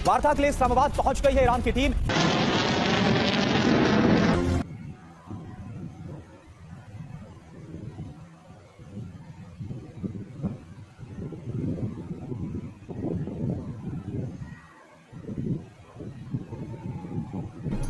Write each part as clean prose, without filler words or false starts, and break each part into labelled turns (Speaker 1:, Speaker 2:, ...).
Speaker 1: वार्ता के लिए इस्लामाबाद पहुंच गई है ईरान की टीम।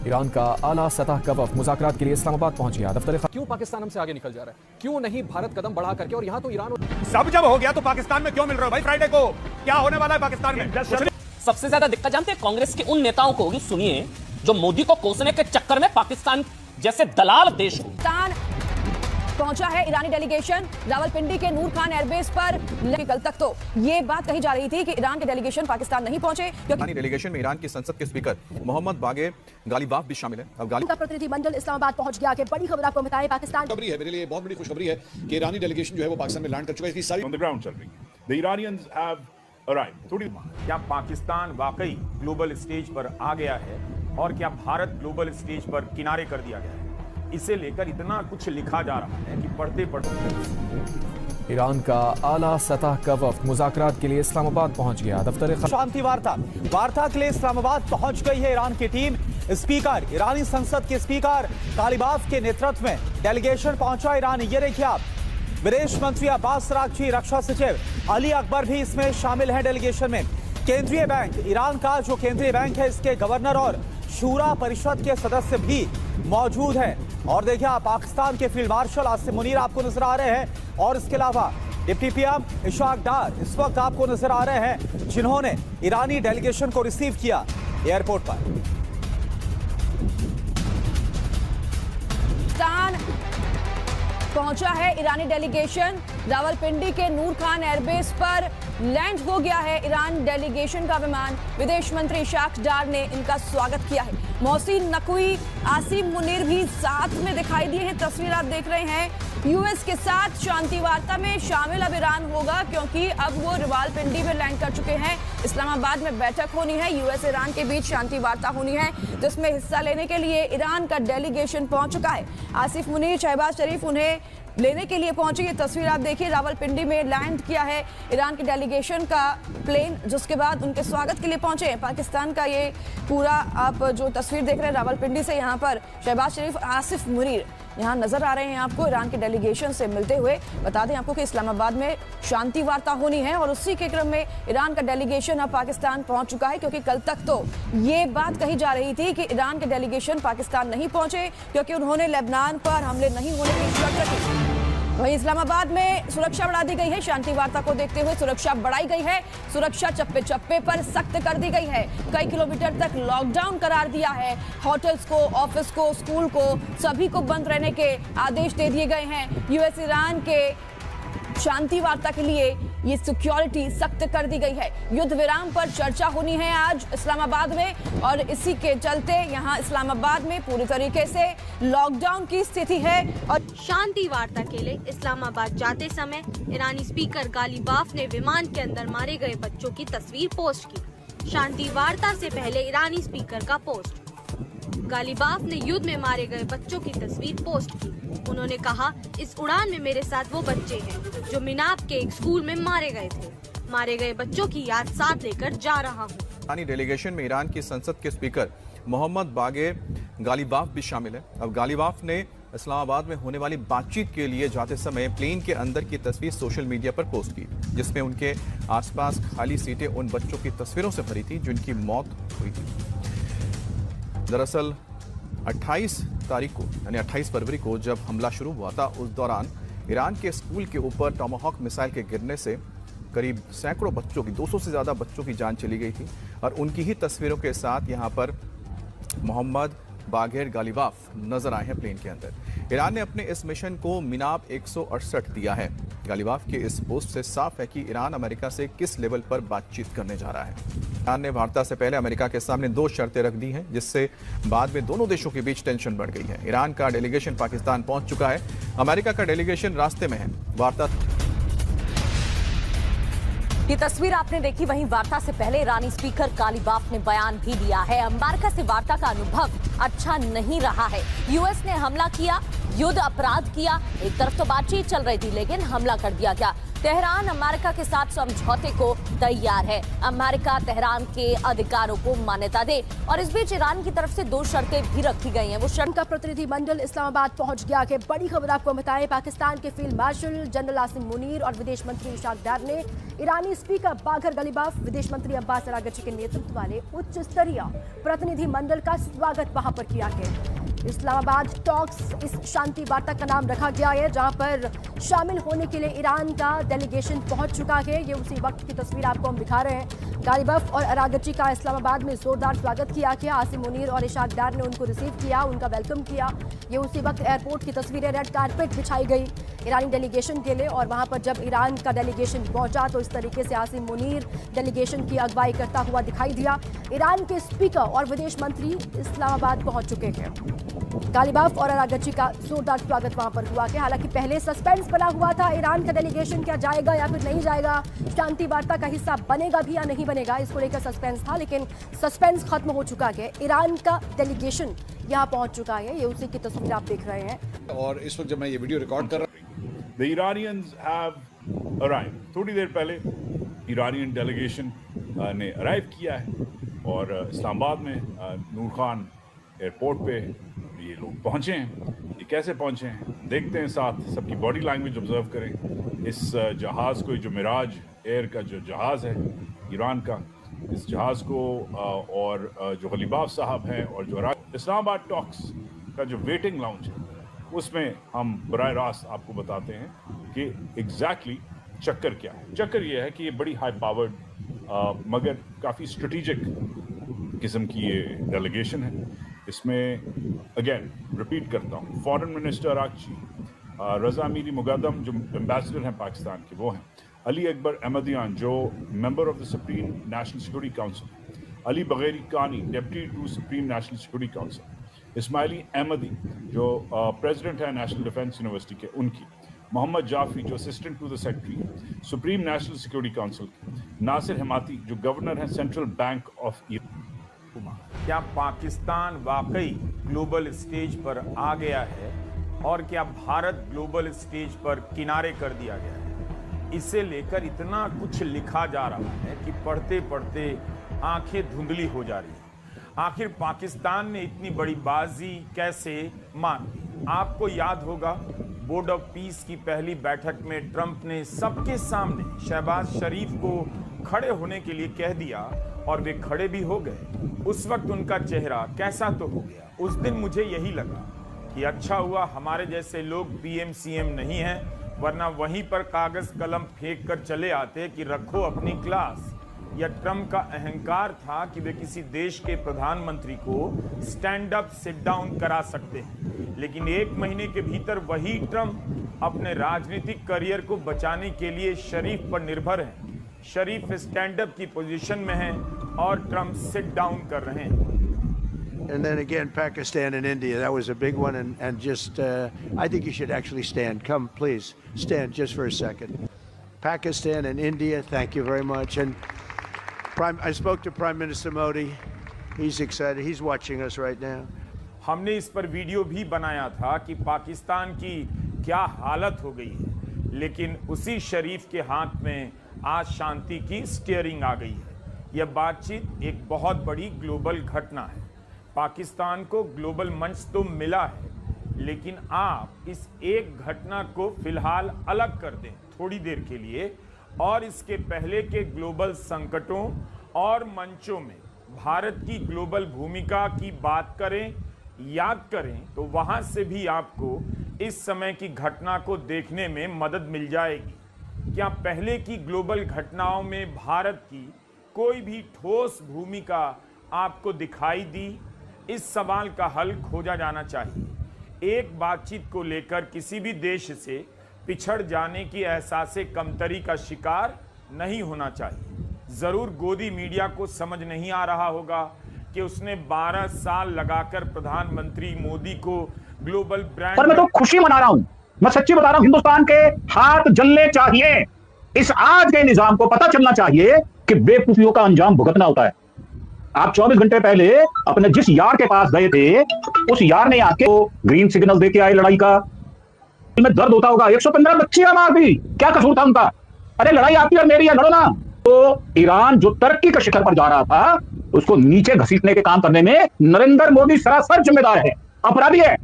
Speaker 1: ईरान का आला सतह का वफ्द मुज़ाकरात के लिए इस्लामाबाद पहुंच गया। दफ्तर
Speaker 2: क्यों पाकिस्तान हमसे आगे निकल जा रहा है? क्यों नहीं भारत कदम बढ़ा करके? और यहाँ तो ईरान
Speaker 3: सब जब हो गया तो पाकिस्तान में क्यों मिल रहा है भाई? फ्राइडे को क्या होने वाला है पाकिस्तान में?
Speaker 4: सबसे ज्यादा दिक्कत जानते हैं कांग्रेस के उन नेताओं को होगी, सुनिए, जो मोदी को कोसने के चक्कर में पाकिस्तान जैसे दलाल देश को
Speaker 5: पहुंचा है ईरानी डेलीगेशन रावलपिंडी के नूर खान एयरबेस पर। कल तक तो ये बात कही जा रही थी कि ईरान के डेलीगेशन पाकिस्तान नहीं पहुंचे, क्योंकि
Speaker 6: डेलीगेशन में ईरान की संसद के स्पीकर मोहम्मद बागेर गालिबाफ भी शामिल है। अब
Speaker 5: का प्रतिनिधिमंडल इस्लामाबाद पहुंच गया। कि बड़ी खबर आपको बताएं, पाकिस्तान
Speaker 7: खबरी है, मेरे लिए बहुत बड़ी खुशखबरी है कि ईरानी डेलीगेशन जो है वो पाकिस्तान में लैंड कर चुका है। इसकी सारी
Speaker 3: ऑन द ग्राउंड चल रही है। The Iranians have arrived. थोड़ी
Speaker 8: क्या पाकिस्तान वाकई ग्लोबल स्टेज पर आ गया है और क्या भारत ग्लोबल स्टेज पर किनारे कर दिया गया है? इसे लेकर इतना कुछ लिखा जा रहा है कि पढ़ते पढ़ते
Speaker 1: ईरान का आला सतह का वफ्द मुज़ाकरात के लिए इस्लामाबाद पहुंच गया। दफ्तर शांति वार्ता के लिए इस्लामाबाद पहुंच गई है ईरान की टीम। स्पीकर ईरानी संसद के स्पीकर गालिबाफ के नेतृत्व में डेलीगेशन पहुंचा ईरान। ये देखिए आप, विदेश मंत्री अब्बास अरागची, रक्षा सचिव अली अकबर भी इसमें शामिल हैं डेलीगेशन में। केंद्रीय बैंक, ईरान का जो केंद्रीय बैंक है, इसके गवर्नर और शूरा परिषद के सदस्य भी मौजूद हैं। और देखिए आप, पाकिस्तान के फील्ड मार्शल आसिम मुनीर आपको नजर आ रहे हैं और इसके अलावा डिप्टी पीएम इशाक डार इस वक्त आपको नजर आ रहे हैं, जिन्होंने ईरानी डेलीगेशन को रिसीव किया एयरपोर्ट पर।
Speaker 5: पहुंचा है ईरानी डेलीगेशन रावलपिंडी के नूर खान एयरबेस पर। लैंड हो गया है ईरान डेलीगेशन का विमान। विदेश मंत्री इशाक डार ने इनका स्वागत किया है। मोहसिन नकवी, आसिम मुनीर भी साथ में दिखाई दिए हैं। तस्वीर आप देख रहे हैं। यूएस के साथ शांति वार्ता में शामिल अब ईरान होगा, क्योंकि अब वो रावलपिंडी में लैंड कर चुके हैं। इस्लामाबाद में बैठक होनी है, यूएस ईरान के बीच शांति वार्ता होनी है, जिसमें हिस्सा लेने के लिए ईरान का डेलीगेशन पहुंच चुका है। आसिफ मुनीर, शहबाज शरीफ उन्हें लेने के लिए पहुंचे। ये तस्वीर आप देखिए, रावलपिंडी में लैंड किया है ईरान के डेलीगेशन का प्लेन, जिसके बाद उनके स्वागत के लिए पहुंचे हैं। पाकिस्तान का ये पूरा आप जो तस्वीर देख रहे हैं रावलपिंडी से, यहाँ पर शहबाज शरीफ, आसिफ मुनीर यहाँ नजर आ रहे हैं आपको ईरान के डेलीगेशन से मिलते हुए। बता दें आपको कि इस्लामाबाद में शांति वार्ता होनी है और उसी के क्रम में ईरान का डेलीगेशन अब पाकिस्तान पहुंच चुका है, क्योंकि कल तक तो ये बात कही जा रही थी कि ईरान के डेलीगेशन पाकिस्तान नहीं पहुंचे, क्योंकि उन्होंने लेबनान पर हमले नहीं होने की शर्त रखी। वहीं इस्लामाबाद में सुरक्षा बढ़ा दी गई है। शांति वार्ता को देखते हुए सुरक्षा बढ़ाई गई है। सुरक्षा चप्पे चप्पे पर सख्त कर दी गई है। कई किलोमीटर तक लॉकडाउन करार दिया है। होटल्स को, ऑफिस को, स्कूल को, सभी को बंद रहने के आदेश दे दिए गए हैं। यूएस ईरान के शांति वार्ता के लिए ये सिक्योरिटी सख्त कर दी गई है। युद्ध विराम पर चर्चा होनी है आज इस्लामाबाद में, और इसी के चलते यहाँ इस्लामाबाद में पूरी तरीके से लॉकडाउन की स्थिति है। और
Speaker 9: शांति वार्ता के लिए इस्लामाबाद जाते समय ईरानी स्पीकर गालिबाफ ने विमान के अंदर मारे गए बच्चों की तस्वीर पोस्ट की। शांति वार्ता से पहले ईरानी स्पीकर का पोस्ट। गालिबाफ ने युद्ध में मारे गए बच्चों की तस्वीर पोस्ट की। उन्होंने कहा, इस उड़ान में मेरे साथ वो बच्चे हैं जो मिनाब के एक स्कूल में मारे गए थे। मारे गए बच्चों की याद साथ लेकर जा रहा हूँ।
Speaker 6: ईरानी डेलीगेशन में ईरान की संसद के स्पीकर मोहम्मद बागेर गालिबाफ भी शामिल है। अब गालिबाफ ने इस्लामाबाद में होने वाली बातचीत के लिए जाते समय प्लेन के अंदर की तस्वीर सोशल मीडिया पर पोस्ट की, जिसमें उनके आसपास खाली सीटें उन बच्चों की तस्वीरों से भरी थी जिनकी मौत हुई थी। दरअसल 28 तारीख को यानी 28 फरवरी को जब हमला शुरू हुआ था, उस दौरान ईरान के स्कूल के ऊपर टॉमाहॉक मिसाइल के गिरने से करीब सैकड़ों बच्चों की, 200 से ज़्यादा बच्चों की जान चली गई थी। और उनकी ही तस्वीरों के साथ यहाँ पर मोहम्मद बागेर गालिबाफ नजर आए हैं प्लेन के अंदर। ईरान ने अपने इस मिशन को मिनाब 168 दिया है। गालिबाफ के इस पोस्ट से साफ है कि ईरान अमेरिका से किस लेवल पर बातचीत करने जा रहा है। ईरान ने वार्ता से पहले अमेरिका के सामने 2 शर्तें रख दी हैं, जिससे बाद में दोनों देशों के बीच टेंशन बढ़ गई है। ईरान का डेलीगेशन पाकिस्तान पहुंच चुका है, अमेरिका का डेलीगेशन रास्ते में है। वार्ता
Speaker 10: ये तस्वीर आपने देखी। वहीं वार्ता से पहले ईरानी स्पीकर गालिबाफ ने बयान भी दिया है। अमेरिका से वार्ता का अनुभव अच्छा नहीं रहा है। यूएस ने हमला किया, युद्ध अपराध किया। एक तरफ तो बातचीत चल रही थी, लेकिन हमला कर दिया गया। तेहरान अमेरिका के साथ समझौते को तैयार है। अमेरिका तेहरान के अधिकारों को मान्यता दे। और इस बीच ईरान की तरफ से 2 शर्तें भी रखी गई हैं। वो शर्त का प्रतिनिधिमंडल इस्लामाबाद पहुंच गया है। बड़ी खबर आपको बताएं, पाकिस्तान के field marshal general Asim Munir और विदेश मंत्री इशाक डार ने ईरानी स्पीकर बागर गलीबाफ, विदेश मंत्री अब्बास अरागची के नेतृत्व वाले उच्च स्तरीय प्रतिनिधिमंडल का स्वागत वहां पर किया है। इस्लामाबाद टॉक्स इस शांति वार्ता का नाम रखा गया है, जहां पर शामिल होने के लिए ईरान का डेलीगेशन पहुंच चुका है। ये उसी वक्त की तस्वीर आपको हम दिखा रहे हैं। गालिबाफ और अरागची का इस्लामाबाद में जोरदार स्वागत किया गया। आसिम मुनीर और इशाक डार ने उनको रिसीव किया, उनका वेलकम किया। ये उसी वक्त एयरपोर्ट की तस्वीरें, रेड कारपेट बिछाई गई ईरानी डेलीगेशन के लिए। और वहां पर जब ईरान का डेलीगेशन पहुंचा तो इस तरीके से आसिम मुनीर डेलीगेशन की अगुवाई करता हुआ दिखाई दिया। ईरान के स्पीकर और विदेश मंत्री इस्लामाबाद पहुंच चुके हैं। गालिबाफ और अरागची का जोरदार स्वागत वहां पर हुआ। हालांकि पहले सस्पेंस बना हुआ था, ईरान का डेलीगेशन क्या जाएगा या फिर नहीं जाएगा, शांति वार्ता का हिस्सा बनेगा भी या नहीं बनेगा, इसको लेकर सस्पेंस था। लेकिन सस्पेंस खत्म हो चुका है। ईरान का डेलीगेशन यहाँ पहुंच चुका है। ये उसी की तस्वीर आप देख रहे हैं।
Speaker 7: और इस वक्त जब मैं ये वीडियो रिकॉर्ड कर रहा हूँ,
Speaker 8: The Iranians have arrived. थोड़ी देर पहले ईरानियन डेलीगेशन ने अराइव किया है और इस्लामाबाद में नूर खान एयरपोर्ट पे ये लोग पहुंचे हैं। ये कैसे पहुंचे हैं देखते हैं, साथ सबकी बॉडी लैंग्वेज ऑब्जर्व करें। इस जहाज़ को, जो मिराज एयर का जो जहाज़ है ईरान का, इस जहाज़ को और जो गलीबाफ साहब हैं और जो इस्लामाबाद टॉक्स का जो वेटिंग लाउंज है उसमें हम बराह रास्त आपको बताते हैं कि एग्जैक्टली चक्कर क्या है। चक्कर ये है कि ये बड़ी हाई पावर्ड मगर काफ़ी स्ट्रेटिजिक किस्म की ये डेलीगेशन है। इसमें अगेन रिपीट करता हूँ, फॉरेन मिनिस्टर अरागची, रज़ा मीरी मुक़द्दम जो एम्बेसडर हैं पाकिस्तान के वो हैं, अली अकबर अहमदियान जो member of the Supreme National Security Council, Ali Bagheri Kani deputy to Supreme National Security Council, Ismaili Ahmadi जो प्रेसिडेंट है नेशनल डिफेंस यूनिवर्सिटी के उनकी, मोहम्मद जाफरी जो assistant to the secretary Supreme National Security Council, Nasser Hemmati जो governor हैं central bank of Iran. क्या पाकिस्तान वाकई global stage पर आ गया है और क्या भारत ग्लोबल स्टेज पर किनारे कर दिया गया है? इसे लेकर इतना कुछ लिखा जा रहा है कि पढ़ते पढ़ते आंखें धुंधली हो जा रही हैं। आखिर पाकिस्तान ने इतनी बड़ी बाजी कैसे मान ली? आपको याद होगा बोर्ड ऑफ पीस की पहली बैठक में ट्रंप ने सबके सामने शहबाज शरीफ को खड़े होने के लिए कह दिया और वे खड़े भी हो गए। उस वक्त उनका चेहरा कैसा तो हो गया। उस दिन मुझे यही लगा कि अच्छा हुआ हमारे जैसे लोग पीएम सीएम नहीं हैं, वरना वहीं पर कागज कलम फेंक कर चले आते कि रखो अपनी क्लास। या ट्रंप का अहंकार था कि वे किसी देश के प्रधानमंत्री को स्टैंड अप सिट डाउन करा सकते हैं। लेकिन 1 महीने के भीतर वही ट्रंप अपने राजनीतिक करियर को बचाने के लिए शरीफ पर निर्भर हैं। शरीफ स्टैंड अप की पोजीशन में हैं और ट्रंप सिट डाउन कर रहे हैं।
Speaker 11: And then again, Pakistan and India, that was a big one. And just, I think you should actually stand. Come, please, stand just for a second. Pakistan and India, thank you very much. And I spoke to Prime Minister Modi. He's excited. He's watching us right now.
Speaker 8: हमने इस पर video भी बनाया था कि पाकिस्तान की क्या हालत हो गई है, लेकिन उसी शरीफ के हाथ में आज शांति की स्टीयरिंग आ गई है। यह बातचीत एक बहुत बड़ी ग्लोबल घटना है। पाकिस्तान को ग्लोबल मंच तो मिला है, लेकिन आप इस एक घटना को फिलहाल अलग कर दें थोड़ी देर के लिए और इसके पहले के ग्लोबल संकटों और मंचों में भारत की ग्लोबल भूमिका की बात करें, याद करें, तो वहां से भी आपको इस समय की घटना को देखने में मदद मिल जाएगी। क्या पहले की ग्लोबल घटनाओं में भारत की कोई भी ठोस भूमिका आपको दिखाई दी? इस सवाल का हल खोजा जाना चाहिए। एक बातचीत को लेकर किसी भी देश से पिछड़ जाने की एहसासे कमतरी का शिकार नहीं होना चाहिए। जरूर गोदी मीडिया को समझ नहीं आ रहा होगा कि उसने 12 साल लगाकर प्रधानमंत्री मोदी को ग्लोबल ब्रांड।
Speaker 12: पर मैं तो खुशी मना रहा हूं, मैं सच्ची बता रहा हूं। हिंदुस्तान के हाथ जलने चाहिए। इस आज के निजाम को पता चलना चाहिए कि बेवकूफियों का अंजाम भुगतना होता है। आप 24 घंटे पहले अपने जिस यार के पास गए थे, उस यार ने आके ग्रीन सिग्नल देके आए लड़ाई का। में दर्द होता होगा। 115 बच्चियां मार दी, क्या कसूर था उनका? अरे लड़ाई आपकी और मेरी है, लड़ो ना। तो ईरान जो तरक्की के शिखर पर जा रहा था, उसको नीचे घसीटने के काम करने में नरेंद्र मोदी सरासर जिम्मेदार है, अपराधी है।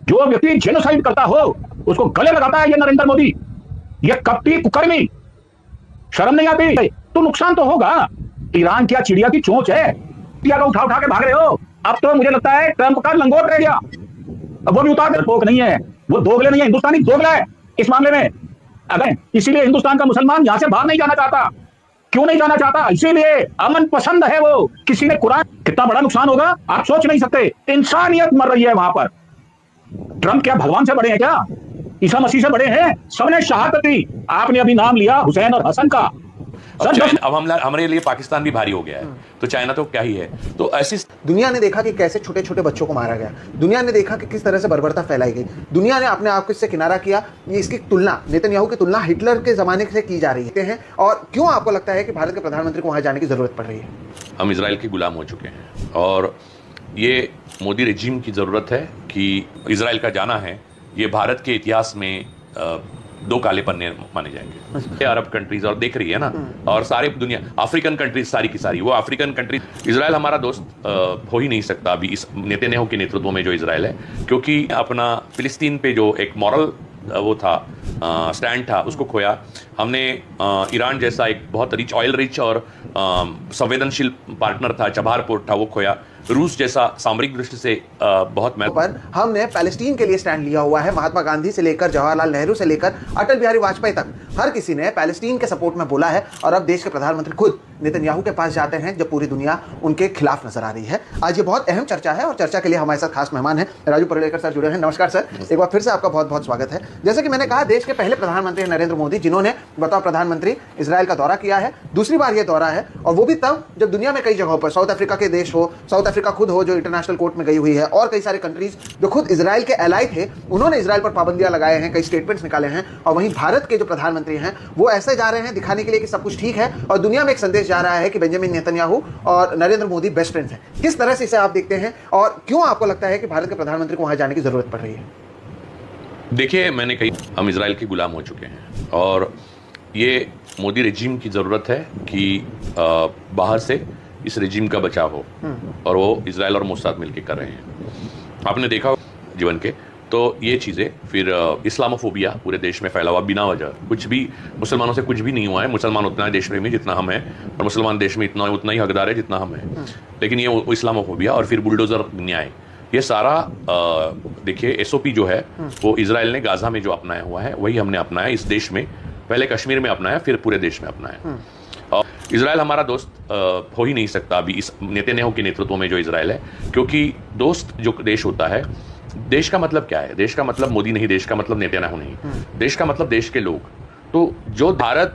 Speaker 12: जो व्यक्ति जेनोसाइड करता हो उसको गले लगाता है ये नरेंद्र मोदी, ये कपटी कुकर्मी। शर्म नहीं आती? तो नुकसान तो होगा। ईरान क्या चिड़िया की चोंच है? चिड़िया का उठा के भाग रहे हो। अब तो मुझे लगता है ट्रंप का लंगोट रह गया। अब वो भी उतार पोक नहीं है, वो दोगले नहीं है, हिंदुस्तानी दोगला है इस मामले में। अगर इसीलिए हिंदुस्तान का मुसलमान यहां से बाहर नहीं जाना चाहता। क्यों नहीं जाना चाहता? इसीलिए अमन पसंद है वो। किसी ने कुरान, कितना बड़ा नुकसान होगा आप सोच नहीं सकते। इंसानियत मर रही है वहां पर। ट्रंप क्या भगवान से बड़े हैं क्या? ईसा मसीह से बड़े हैं? सबने शहादत दी। आपने अभी नाम लिया हुसैन और हसन का।
Speaker 13: अब हमारे लिए पाकिस्तान भी भारी हो गया है, तो चाइना तो क्या ही है। तो ऐसी
Speaker 14: दुनिया ने देखा कि कैसे छोटे छोटे बच्चों को मारा गया, दुनिया ने देखा कि किस तरह से बर्बरता फैलाई गई, दुनिया ने अपने आप को इससे किनारा किया। ये इसकी तुलना, नेतन्याहू की तुलना हिटलर के ज़माने से की जा रही है। और क्यों आपको लगता है कि भारत के प्रधानमंत्री को वहाँ जाने की ज़रूरत पड़ रही है?
Speaker 13: हम इजराइल के गुलाम हो चुके हैं और ये मोदी रेजिम की ज़रूरत है कि इजराइल का जाना है। ये भारत के इतिहास में दो काले पन्ने माने जाएंगे। अरब कंट्रीज और देख रही है ना, और सारे दुनिया, अफ्रीकन कंट्रीज सारी की सारी, वो अफ्रीकन कंट्रीज। इजराइल हमारा दोस्त हो ही नहीं सकता अभी इस नेतन्याहू के नेतृत्व में जो इजराइल है, क्योंकि अपना फिलिस्तीन पे जो एक मॉरल वो था, स्टैंड था, उसको खोया हमने। ईरान जैसा एक बहुत ऑयल रिच और संवेदनशील पार्टनर था, चबार पोर्ट था, वो खोया। रूस जैसा सामरिक दृष्टि से बहुत
Speaker 14: पर हमने पैलेस्टीन के लिए स्टैंड लिया हुआ है। महात्मा गांधी से लेकर जवाहरलाल नेहरू से लेकर अटल बिहारी वाजपेयी तक हर किसी ने पैलेस्टीन के सपोर्ट में बोला है। और अब देश के प्रधानमंत्री खुद नेतन्याहू के पास जाते हैं जब पूरी दुनिया उनके खिलाफ नजर आ रही है। आज ये बहुत अहम चर्चा है और चर्चा के लिए हमारे साथ खास मेहमान हैं, राजू परेलेकर सर जुड़े हैं। नमस्कार सर, एक बार फिर से आपका बहुत बहुत स्वागत है। जैसे कि मैंने कहा, देश के पहले प्रधानमंत्री नरेंद्र मोदी, जिन्होंने बताओ प्रधानमंत्री इजराइल का दौरा किया है। दूसरी बार ये दौरा है, और वो भी तब जब दुनिया में कई जगहों पर, साउथ अफ्रीका के देश हो, साउथ अफ्रीका खुद हो जो इंटरनेशनल कोर्ट में गई हुई है, और कई सारे कंट्रीज जो खुद इजराइल के एलाई थे, उन्होंने इजराइल पर पाबंदियां लगाए हैं, कई स्टेटमेंट्स निकाले हैं। और वहीं भारत के जो प्रधानमंत्री हैं वो ऐसे जा रहे हैं दिखाने के लिए कि सब कुछ ठीक है, और दुनिया में एक संदेश जा रहा है कि बेंजामिन नेतन्याहू और नरेंद्र मोदी बेस्ट फ्रेंड्स हैं। किस तरह से इसे आप देखते हैं, और क्यों आपको लगता है कि भारत के प्रधानमंत्री को वहां जाने की जरूरत पड़ रही है?
Speaker 13: देखिए, मैंने कही हम इजराइल के गुलाम हो चुके हैं और ये मोदी रेजिम की ज़रूरत है कि बाहर से इस रेजिम का बचाव हो, और वो इजराइल और मोसाद मिलकर कर रहे हैं। आपने देखा जीवन के, तो ये चीज़ें फिर इस्लामोफोबिया पूरे देश में फैला हुआ बिना वजह, कुछ भी मुसलमानों से कुछ भी नहीं हुआ है। मुसलमान उतना है देश प्रेमी जितना हम हैं, और मुसलमान देश में उतना ही हकदार है जितना हम हैं। लेकिन ये इस्लामोफोबिया और फिर बुलडोज़र न्याय, ये सारा देखिए SOP जो है वो इजराइल ने गाजा में जो अपनाया हुआ है वही हमने अपनाया इस देश में। पहले कश्मीर में अपनाया, फिर पूरे देश में अपनाया। और इजराइल हमारा दोस्त हो ही नहीं सकता अभी इस नेतन्याहू के नेतृत्व में जो इजराइल है, क्योंकि दोस्त जो देश होता है, देश का मतलब क्या है? देश का मतलब मोदी नहीं, देश का मतलब नेतन्याहू नहीं, देश का मतलब देश के लोग। तो जो भारत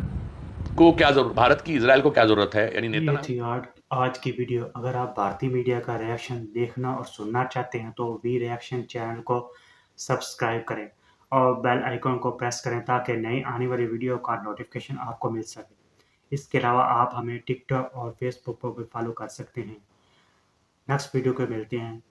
Speaker 13: को क्या जरूरत, भारत की इजराइल को क्या जरूरत है, यानी नेतन्याहू।
Speaker 15: आज की वीडियो अगर आप भारतीय मीडिया का रिएक्शन देखना और सुनना चाहते हैं तो वी रिएक्शन चैनल को सब्सक्राइब करें और बेल आइकन को प्रेस करें ताकि नई आने वाली वीडियो का नोटिफिकेशन आपको मिल सके। इसके अलावा आप हमें टिकटॉक और फेसबुक पर भी फॉलो कर सकते हैं। नेक्स्ट वीडियो को मिलते हैं।